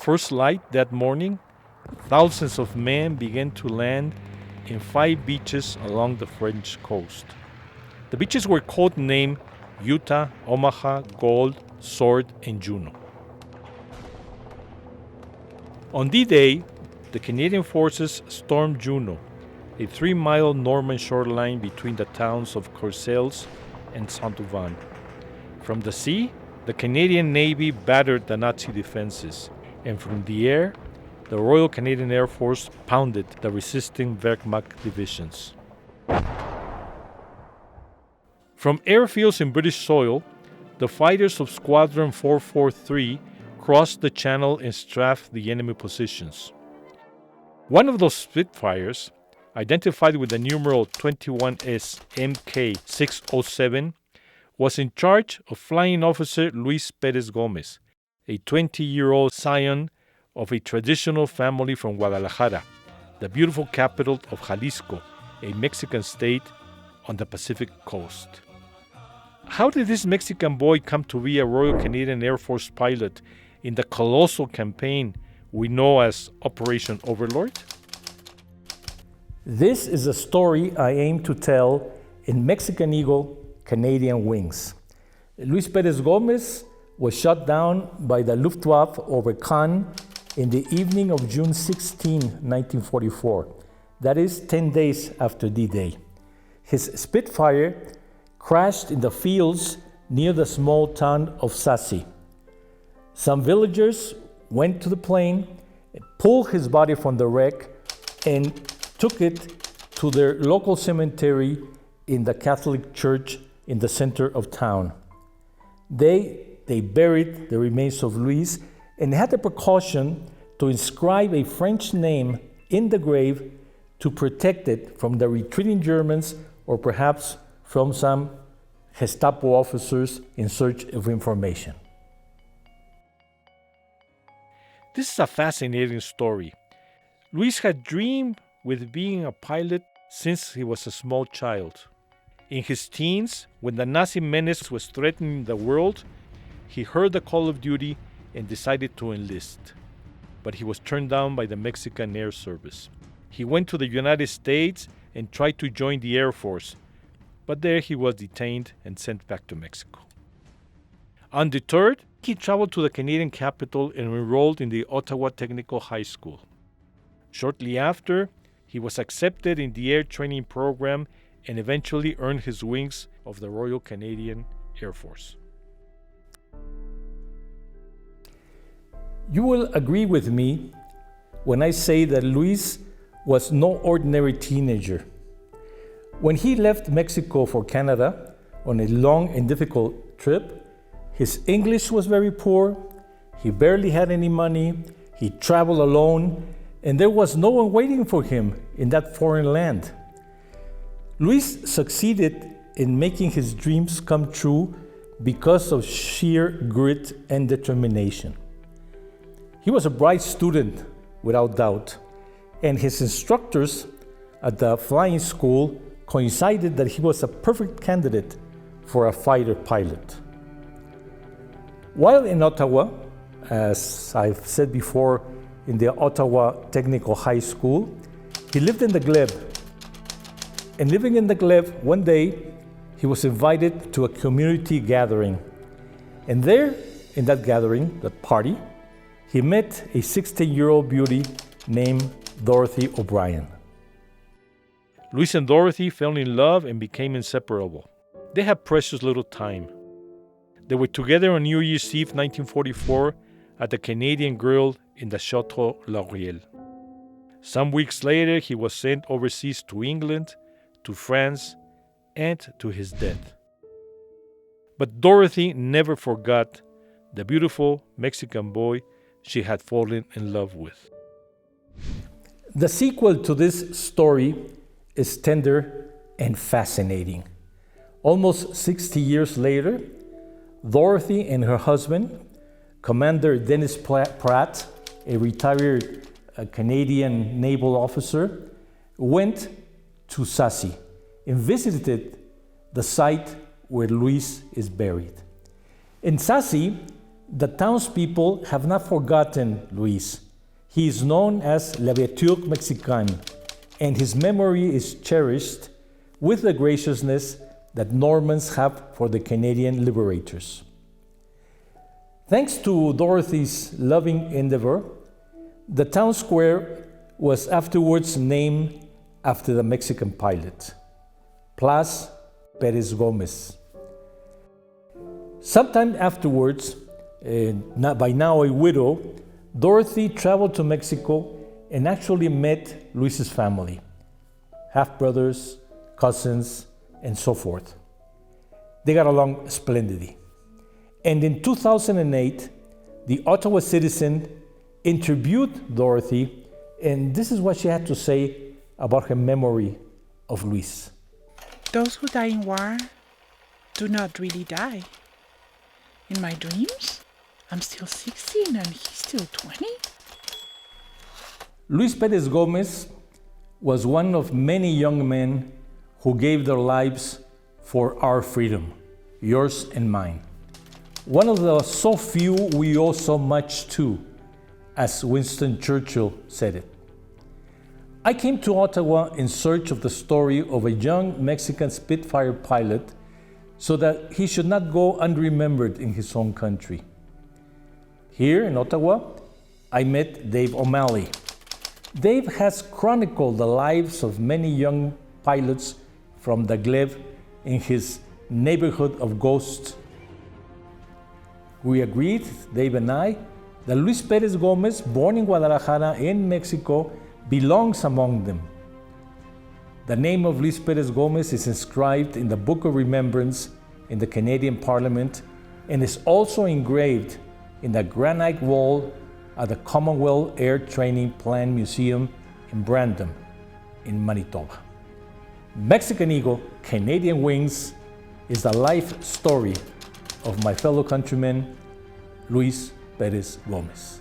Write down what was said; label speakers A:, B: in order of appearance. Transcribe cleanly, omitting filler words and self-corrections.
A: first light that morning, thousands of men began to land in 5 beaches along the French coast. The beaches were codenamed Utah, Omaha, Gold, Sword, and Juno. On D-Day, the Canadian forces stormed Juno, a 3-mile Norman shoreline between the towns of Courcelles and Saint-Ouen. From the sea, the Canadian Navy battered the Nazi defenses, and from the air, the Royal Canadian Air Force pounded the resisting Wehrmacht divisions. From airfields in British soil, the fighters of Squadron 443 crossed the channel and strafed the enemy positions. One of those Spitfires, identified with the numeral 21S MK607, was in charge of Flying Officer Luis Pérez Gómez, a 20-year-old scion of a traditional family from Guadalajara, the beautiful capital of Jalisco, a Mexican state on the Pacific coast. How did this Mexican boy come to be a Royal Canadian Air Force pilot in the colossal campaign we know as Operation Overlord?
B: This is a story I aim to tell in Mexican Eagle, Canadian Wings. Luis Pérez Gómez was shot down by the Luftwaffe over Cannes in the evening of June 16, 1944. That is 10 days after D-Day. His Spitfire crashed in the fields near the small town of Sassy. Some villagers went to the plane, pulled his body from the wreck, and took it to their local cemetery in the Catholic Church in the center of town. They buried the remains of Luis and had the precaution to inscribe a French name in the grave to protect it from the retreating Germans or perhaps from some Gestapo officers in search of information.
A: This is a fascinating story. Luis had dreamed with being a pilot since he was a small child. In his teens, when the Nazi menace was threatening the world, he heard the call of duty and decided to enlist. But he was turned down by the Mexican Air Service. He went to the United States and tried to join the Air Force, but there he was detained and sent back to Mexico. Undeterred, he traveled to the Canadian capital and enrolled in the Ottawa Technical High School. Shortly after, he was accepted in the air training program and eventually earned his wings of the Royal Canadian Air Force.
B: You will agree with me when I say that Luis was no ordinary teenager. When he left Mexico for Canada on a long and difficult trip, his English was very poor, he barely had any money, he traveled alone, and there was no one waiting for him in that foreign land. Luis succeeded in making his dreams come true because of sheer grit and determination. He was a bright student, without doubt, and his instructors at the flying school coincided that he was a perfect candidate for a fighter pilot. While in Ottawa, as I've said before, in the Ottawa Technical High School, he lived in the Glebe. And living in the Glebe, one day, he was invited to a community gathering. And there, in that gathering, that party, he met a 16-year-old beauty named Dorothy O'Brien.
A: Luis and Dorothy fell in love and became inseparable. They had precious little time. They were together on New Year's Eve 1944 at the Canadian Grill in the Chateau Lauriel. Some weeks later, he was sent overseas to England, to France, and to his death. But Dorothy never forgot the beautiful Mexican boy she had fallen in love with.
B: The sequel to this story is tender and fascinating. Almost 60 years later, Dorothy and her husband, Commander Dennis Pratt, a retired Canadian naval officer, went to Sassy and visited the site where Luis is buried. In Sassy, The townspeople have not forgotten Luis. He is known as La Virtud Mexicana, and his memory is cherished with the graciousness that Normans have for the Canadian liberators. Thanks to Dorothy's loving endeavor, the town square was afterwards named after the Mexican pilot, Luis Pérez Gómez. Sometime afterwards, by now a widow, Dorothy traveled to Mexico and actually met Luis's family, half-brothers, cousins, and so forth. They got along splendidly. And in 2008, the Ottawa Citizen interviewed Dorothy, and this is what she had to say about her memory of Luis.
C: Those who die in war do not really die. In my dreams, I'm still 16 and he's still 20.
B: Luis Pérez Gómez was one of many young men who gave their lives for our freedom, yours and mine. One of the so few we owe so much to, as Winston Churchill said it. I came to Ottawa in search of the story of a young Mexican Spitfire pilot so that he should not go unremembered in his own country. Here in Ottawa, I met Dave O'Malley. Dave has chronicled the lives of many young pilots from the glebe in his neighborhood of ghosts. We agreed, Dave and I, that Luis Pérez Gómez, born in Guadalajara in Mexico, belongs among them. The name of Luis Pérez Gómez is inscribed in the Book of Remembrance in the Canadian Parliament and is also engraved in the granite wall at the Commonwealth Air Training Plan Museum in Brandon, in Manitoba. Mexican Eagle, Canadian Wings is the life story of my fellow countryman, Luis Pérez Gómez.